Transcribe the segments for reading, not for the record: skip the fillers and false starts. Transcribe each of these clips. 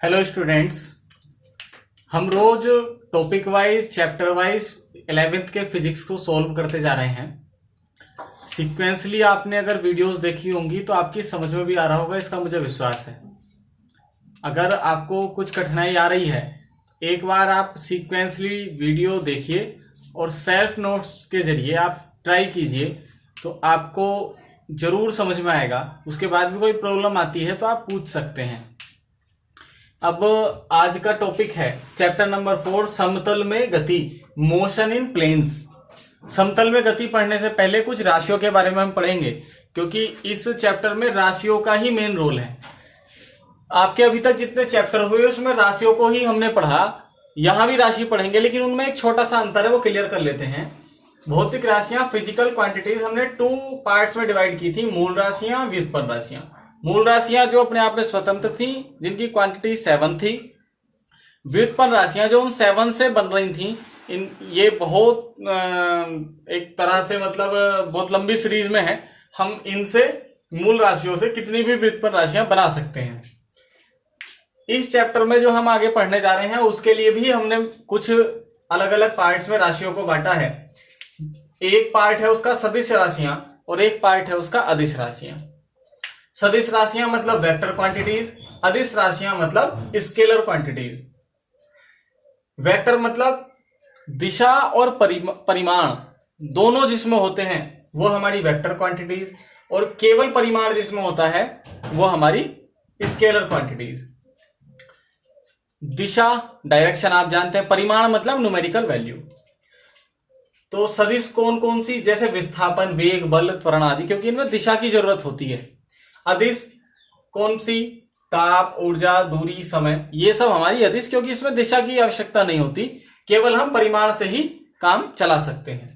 Hello students, हम रोज topic wise chapter wise 11th के फिजिक्स को सॉल्व करते जा रहे हैं। सीक्वेंसली आपने अगर वीडियोस देखी होंगी तो आपकी समझ में भी आ रहा होगा, इसका मुझे विश्वास है। अगर आपको कुछ कठिनाई आ रही है, एक बार आप सीक्वेंसली वीडियो देखिए और सेल्फ नोट्स के जरिए आप ट्राई कीजिए तो आपको जरूर समझ में आएगा। उसके बाद भी कोई प्रॉब्लम आती है तो आप पूछ सकते हैं। अब आज का टॉपिक है चैप्टर नंबर 4, समतल में गति, मोशन इन प्लेन्स। समतल में गति पढ़ने से पहले कुछ राशियों के बारे में हम पढ़ेंगे, क्योंकि इस चैप्टर में राशियों का ही मेन रोल है। आपके अभी तक जितने चैप्टर हुए उसमें राशियों को ही हमने पढ़ा, यहां भी राशि पढ़ेंगे, लेकिन उनमें एक छोटा सा अंतर है, वो क्लियर कर लेते हैं। भौतिक राशियां, फिजिकल क्वांटिटीज हमने 2 पार्ट्स में डिवाइड की थी, मूल राशियां, व्युत्पन्न राशियां। मूल राशियां जो अपने आप में स्वतंत्र थी, जिनकी क्वांटिटी 7 थी। व्युत्पन्न राशियां जो उन 7 से बन रही थी, ये बहुत एक तरह से मतलब बहुत लंबी सीरीज में है। हम इनसे मूल राशियों से कितनी भी व्युत्पन्न राशियां बना सकते हैं। इस चैप्टर में जो हम आगे पढ़ने जा रहे हैं उसके लिए भी हमने कुछ अलग अलग पार्ट्स में राशियों को बांटा है। एक पार्ट है उसका सदिश राशियां और एक पार्ट है उसका अदिश राशियां। सदिश राशियां मतलब वेक्टर क्वांटिटीज, अदिश राशियां मतलब स्केलर क्वांटिटीज। वेक्टर मतलब दिशा और परिमाण दोनों जिसमें होते हैं वो हमारी वेक्टर क्वांटिटीज, और केवल परिमाण जिसमें होता है वो हमारी स्केलर क्वांटिटीज। दिशा डायरेक्शन आप जानते हैं, परिमाण मतलब न्यूमेरिकल वैल्यू। तो सदिश कौन कौन सी, जैसे विस्थापन, वेग, बल, त्वरण आदि, क्योंकि इनमें दिशा की जरूरत होती है। अदिश कौन सी, ताप, ऊर्जा, दूरी, समय, ये सब हमारी अदिश, क्योंकि इसमें दिशा की आवश्यकता नहीं होती, केवल हम परिमाण से ही काम चला सकते हैं।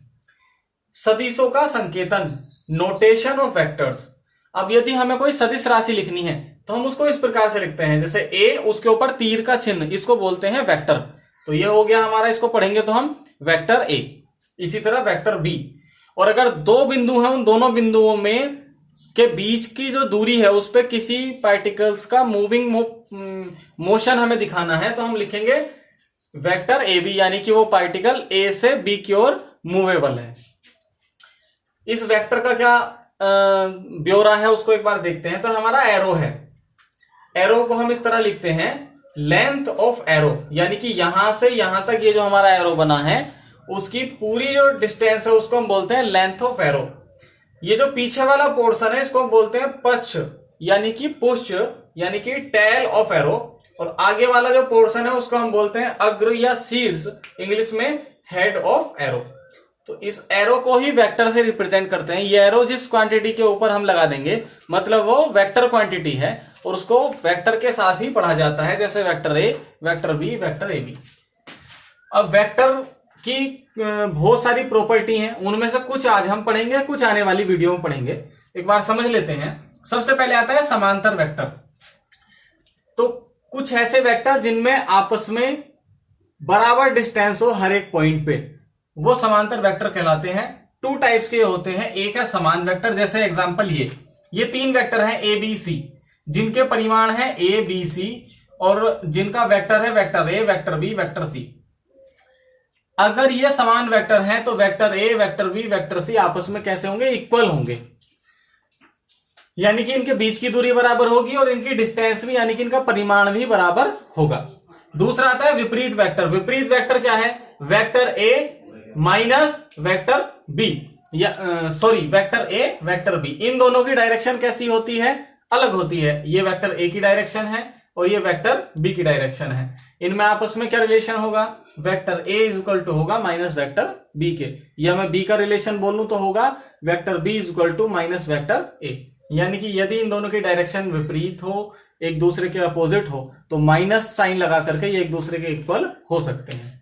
सदिशों का संकेतन, नोटेशन ऑफ वेक्टर्स। अब यदि हमें कोई सदिश राशि लिखनी है तो हम उसको इस प्रकार से लिखते हैं, जैसे ए, उसके ऊपर तीर का चिन्ह, इसको बोलते हैं वेक्टर। तो ये हो गया हमारा, इसको पढ़ेंगे तो हम वेक्टर ए। इसी तरह वेक्टर बी। और अगर 2 बिंदु हैं, उन दोनों बिंदुओं में के बीच की जो दूरी है उस पर किसी पार्टिकल्स का मूविंग मोशन हमें दिखाना है तो हम लिखेंगे वेक्टर ए बी, यानी कि वो पार्टिकल ए से बी की ओर मूवेबल है। इस वेक्टर का क्या ब्यौरा है उसको एक बार देखते हैं। तो हमारा एरो है, एरो को हम इस तरह लिखते हैं लेंथ ऑफ एरो, यानी कि यहां से यहां तक ये जो हमारा एरो बना है उसकी पूरी जो डिस्टेंस है उसको हम बोलते हैं लेंथ ऑफ एरो। ये जो पीछे वाला पोर्शन है इसको हम बोलते हैं पश्च, यानी कि पुष्ट, यानी कि टेल ऑफ एरो। और आगे वाला जो पोर्शन है उसको हम बोलते हैं अग्र या शीर्ष, इंग्लिश में हेड ऑफ एरो। तो इस एरो को ही वेक्टर से रिप्रेजेंट करते हैं। ये एरो जिस क्वांटिटी के ऊपर हम लगा देंगे मतलब वो वेक्टर क्वांटिटी है, और उसको वेक्टर के साथ ही पढ़ा जाता है, जैसे vector A, vector B, vector A B. अब वेक्टर की बहुत सारी प्रॉपर्टी हैं, उनमें से कुछ आज हम पढ़ेंगे, कुछ आने वाली वीडियो में पढ़ेंगे। एक बार समझ लेते हैं। सबसे पहले आता है समांतर वेक्टर। तो कुछ ऐसे वेक्टर जिनमें आपस में बराबर डिस्टेंस हो हर एक पॉइंट पे, वो समांतर वेक्टर कहलाते हैं। 2 टाइप्स के होते हैं। एक है समान वेक्टर, जैसे एग्जांपल ये 3 वेक्टर हैं ए बी सी, जिनके परिमाण है ए बी सी, और जिनका वेक्टर है vector A, vector B, vector C. अगर ये समान वेक्टर हैं तो vector A, vector B, vector C आपस में कैसे होंगे, इक्वल होंगे, यानी कि इनके बीच की दूरी बराबर होगी और इनकी डिस्टेंस भी, यानी कि इनका परिमाण भी बराबर होगा। दूसरा आता है विपरीत वेक्टर। विपरीत वेक्टर क्या है, vector A minus vector B, या वेक्टर ए, वेक्टर बी, इन दोनों की डायरेक्शन कैसी होती है, अलग होती है। ये वेक्टर ए की डायरेक्शन है और ये वेक्टर बी की डायरेक्शन है। इनमें आपस में क्या रिलेशन होगा, vector A is equal to होगा माइनस वेक्टर बी के, या मैं बी का रिलेशन बोलूं तो होगा vector B is equal to minus vector A. यानी कि यदि इन दोनों की डायरेक्शन विपरीत हो, एक दूसरे के अपोजिट हो, तो माइनस साइन लगा करके ये एक दूसरे के इक्वल हो सकते हैं।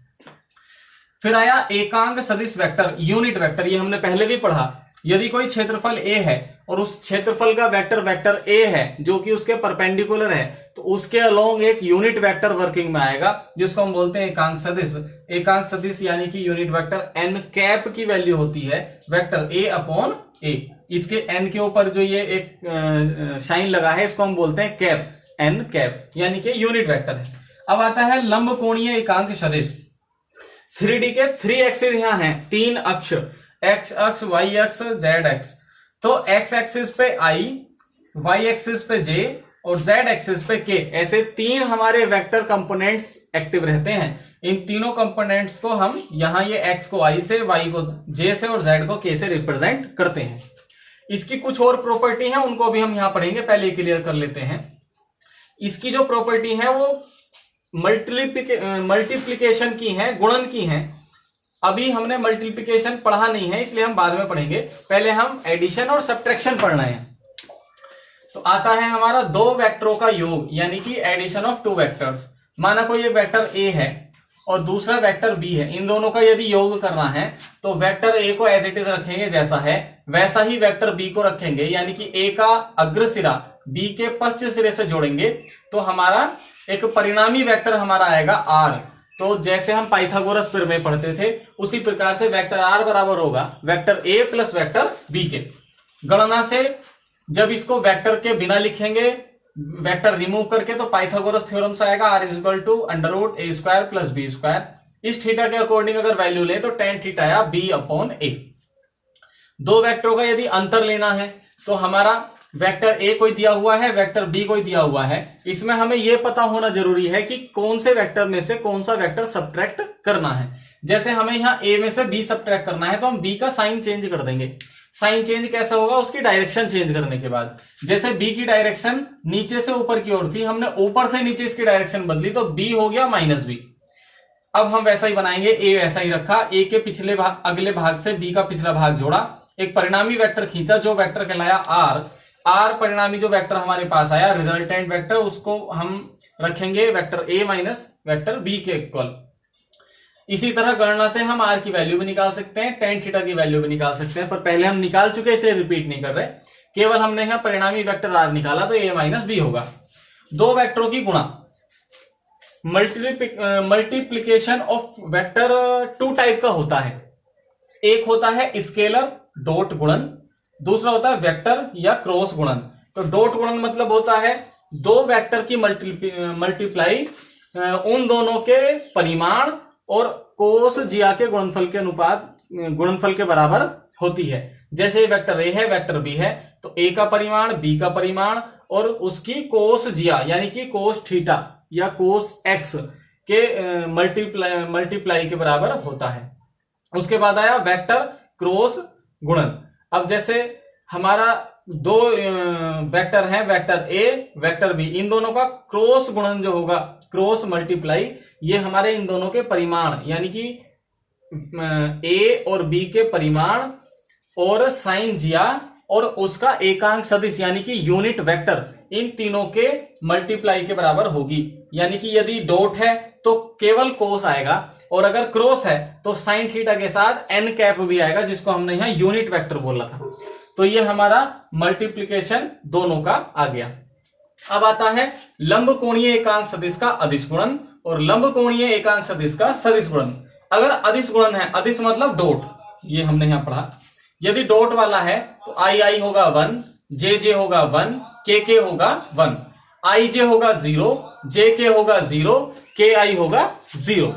फिर आया एकांक सदिश वेक्टर, यूनिट वेक्टर। ये हमने पहले भी पढ़ा। यदि कोई क्षेत्रफल ए है और उस क्षेत्रफल का वेक्टर वेक्टर ए है जो कि उसके परपेंडिकुलर है, तो उसके अलोंग एक यूनिट वेक्टर वर्किंग में आएगा जिसको हम बोलते हैं एकांक सदिश। एकांक सदिश यानी कि यूनिट वेक्टर एन कैप की वैल्यू होती है वेक्टर ए अपॉन ए। इसके एन के ऊपर जो ये एक साइन लगा है इसको हम बोलते हैं कैप। एन कैप, यानी कि यूनिट वेक्टर है। अब आता है लंब कोणीय एकांक सदिश। 3D के 3 एक्सिस यहां हैं, 3 अक्ष, एक्स अक्ष, वाई अक्ष, जेड अक्ष। तो एक्स एक्सिस पे आई, वाई एक्सिस पे जे और जेड एक्सिस पे के, ऐसे 3 हमारे वेक्टर कंपोनेंट्स एक्टिव रहते हैं। इन तीनों कंपोनेंट्स को हम यहां ये एक्स को आई से, वाई को जे से और जेड को के से रिप्रेजेंट करते हैं। इसकी कुछ और प्रॉपर्टी है, उनको भी हम यहां पढ़ेंगे, पहले क्लियर कर लेते हैं। इसकी जो प्रॉपर्टी है वो मल्टीप्लीकेशन की है, गुणन की है। अभी हमने मल्टीप्लीकेशन पढ़ा नहीं है, इसलिए हम बाद में पढ़ेंगे। पहले हम एडिशन और सब्ट्रैक्शन पढ़ना है। तो आता है हमारा 2 वेक्टरों का योग, यानी कि एडिशन ऑफ 2 वेक्टर्स। माना कोई एक वेक्टर ए है और दूसरा वेक्टर बी है, इन दोनों का यदि योग करना है तो वेक्टर ए को एज इट इज रखेंगे जैसा है, वैसा ही वेक्टर बी को रखेंगे, यानी कि ए का अग्र सिरा बी के पश्च सिरे से जोड़ेंगे तो हमारा एक परिणामी वेक्टर हमारा आएगा आर। तो जैसे हम पाइथागोरस प्रमेय पढ़ते थे उसी प्रकार से वेक्टर आर बराबर होगा vector A plus vector B के। गणना से जब इसको वेक्टर के बिना लिखेंगे, वेक्टर रिमूव करके, तो पाइथागोरस थ्योरम से आएगा R equal to under root A square plus B square. इस थीटा के अकॉर्डिंग अगर वैल्यू ले तो टेन थीटा आया बी अपॉन ए। 2 वेक्टरों का यदि अंतर लेना है तो हमारा वेक्टर ए कोई दिया हुआ है, वेक्टर बी कोई दिया हुआ है। इसमें हमें यह पता होना जरूरी है कि कौन से वेक्टर में से कौन सा वेक्टर सब्ट्रैक्ट करना है। जैसे हमें यहां ए में से बी सब्ट्रैक्ट करना है तो हम बी का साइन चेंज कर देंगे। साइन चेंज कैसे होगा? उसकी डायरेक्शन चेंज करने के बाद। जैसे बी की डायरेक्शन नीचे से ऊपर की ओर थी, हमने ऊपर से नीचे इसकी डायरेक्शन बदली तो बी हो गया माइनस बी। अब हम वैसा ही बनाएंगे, ए वैसा ही रखा, ए के पिछले भाग अगले भाग से बी का पिछला भाग जोड़ा, एक परिणामी वेक्टर खींचा जो वेक्टर कहलाया आर। आर परिणामी जो वेक्टर हमारे पास आया रिजल्टेंट वेक्टर, उसको हम रखेंगे vector A minus vector B के इक्वल। इसी तरह गणना से हम आर की वैल्यू भी निकाल सकते हैं, टेन थीटा की वैल्यू भी निकाल सकते हैं, पर पहले हम निकाल चुके इसलिए रिपीट नहीं कर रहे। केवल हमने यहां परिणामी वेक्टर आर निकाला तो ए माइनस बी होगा। 2 वेक्टरों की गुणा, मल्टीप्लीकेशन ऑफ वेक्टर 2 टाइप का होता है। एक होता है स्केलर डॉट गुणन, दूसरा होता है वेक्टर या क्रॉस गुणन। तो डॉट गुणन मतलब होता है 2 वेक्टर की मल्टीप्लाई उन दोनों के परिमाण और कोस जिया के गुणनफल के अनुपात गुणनफल के बराबर होती है। जैसे वेक्टर ए है, वेक्टर बी है, तो ए का परिमाण, बी का परिमाण और उसकी कोस जिया यानी कि कोस थीटा या कोस एक्स के मल्टीप्लाई के बराबर होता है। उसके बाद आया वेक्टर क्रॉस गुणन। अब जैसे हमारा 2 वेक्टर हैं, वेक्टर ए वेक्टर बी, इन दोनों का क्रॉस गुणन जो होगा, क्रॉस मल्टीप्लाई, ये हमारे इन दोनों के परिमाण यानी कि ए और बी के परिमाण और साइन जिया और उसका एकांक सदिश यानी कि यूनिट वेक्टर, इन तीनों के मल्टीप्लाई के बराबर होगी। यानी कि यदि डॉट है तो केवल कोस आएगा और अगर क्रॉस है तो साइन थीटा के साथ एन कैप भी आएगा, जिसको हमने यहां यूनिट वेक्टर बोला था। तो ये हमारा मल्टीप्लीकेशन दोनों का आ गया। अब आता है लंब कोणीय एकांक सदिश का अदिश गुणन और लंब कोणीय एकांक सदिश का सदिश गुणन। अगर अदिश गुणन है, अदिश मतलब डॉट, ये हमने यहां पढ़ा। यदि डॉट वाला है तो आई आई होगा 1, जे जे होगा 1, के होगा 1, आई जे होगा 0, जे के होगा 0, के आई होगा 0।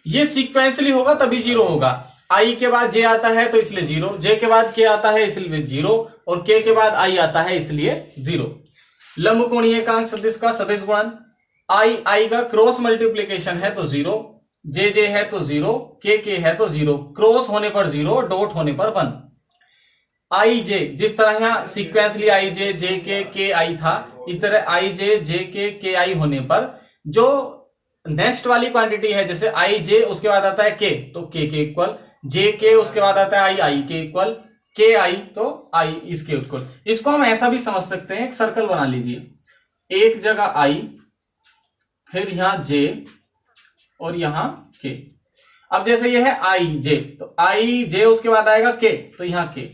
ये सीक्वेंसली होगा तभी 0 होगा। आई के बाद जे आता है तो इसलिए 0, जे के बाद के आता है इसलिए 0 और के बाद आई आता है इसलिए 0। लंब कोणीय एकांक सदिश का सदिश गुणन, आई आई का क्रॉस मल्टीप्लीकेशन है तो 0, जे जे है तो 0, के है तो 0, क्रॉस होने पर 0, डॉट होने पर 1। आई जे, जिस तरह यहां सीक्वेंसली आई जे के आई था, इस तरह आई जे के आई होने पर जो नेक्स्ट वाली क्वांटिटी है, जैसे आई जे उसके बाद आता है के तो के इक्वल, जे के उसके बाद आता है आई के इक्वल, के आई तो आई इसके इक्वल। इसको हम ऐसा भी समझ सकते हैं, एक सर्कल बना लीजिए, एक जगह आई, फिर यहां जे और यहां के। अब जैसे ये है आई जे, तो आई जे उसके बाद आएगा के तो यहां के,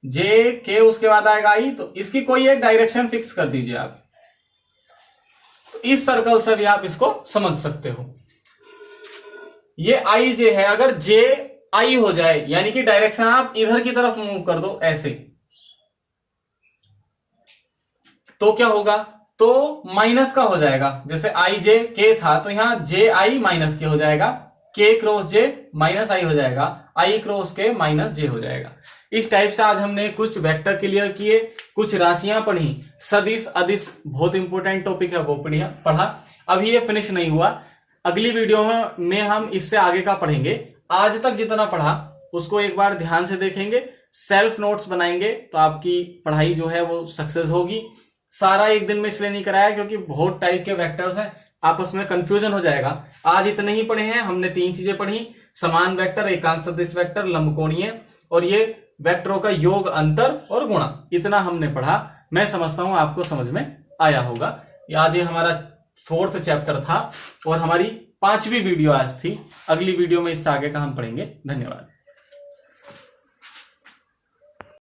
जे के उसके बाद आएगा आई, तो इसकी कोई एक डायरेक्शन फिक्स कर दीजिए आप। तो इस सर्कल से भी आप इसको समझ सकते हो। ये आई जे है, अगर जे आई हो जाए यानी कि डायरेक्शन आप इधर की तरफ मूव कर दो, ऐसे तो क्या होगा, तो माइनस का हो जाएगा। जैसे आई जे के था तो यहाँ जे आई माइनस के हो जाएगा, के क्रॉस जे माइनस आई हो जाएगा, आई क्रॉस के माइनस जे हो जाएगा। इस टाइप से आज हमने कुछ वेक्टर क्लियर किए, कुछ राशियां पढ़ी, सदिश अदिश बहुत इंपॉर्टेंट टॉपिक है वो पढ़ा। अभी ये फिनिश नहीं हुआ, अगली वीडियो में हम इससे आगे का पढ़ेंगे। आज तक जितना पढ़ा उसको एक बार ध्यान से देखेंगे, सेल्फ नोट्स बनाएंगे तो आपकी पढ़ाई जो है वो सक्सेस होगी। सारा एक दिन में इसलिए नहीं कराया क्योंकि बहुत टाइप के वेक्टर्स हैं, आपस में कंफ्यूजन हो जाएगा। आज इतने ही पढ़े हैं हमने, 3 चीजें पढ़ी, समान वेक्टर, एकांक सदिश वेक्टर, लंबकोणीय और ये वेक्टरों का योग, अंतर और गुणा, इतना हमने पढ़ा। मैं समझता हूं आपको समझ में आया होगा। आज ये हमारा 4th चैप्टर था और हमारी 5वीं वीडियो आज थी। अगली वीडियो में इससे आगे का हम पढ़ेंगे। धन्यवाद।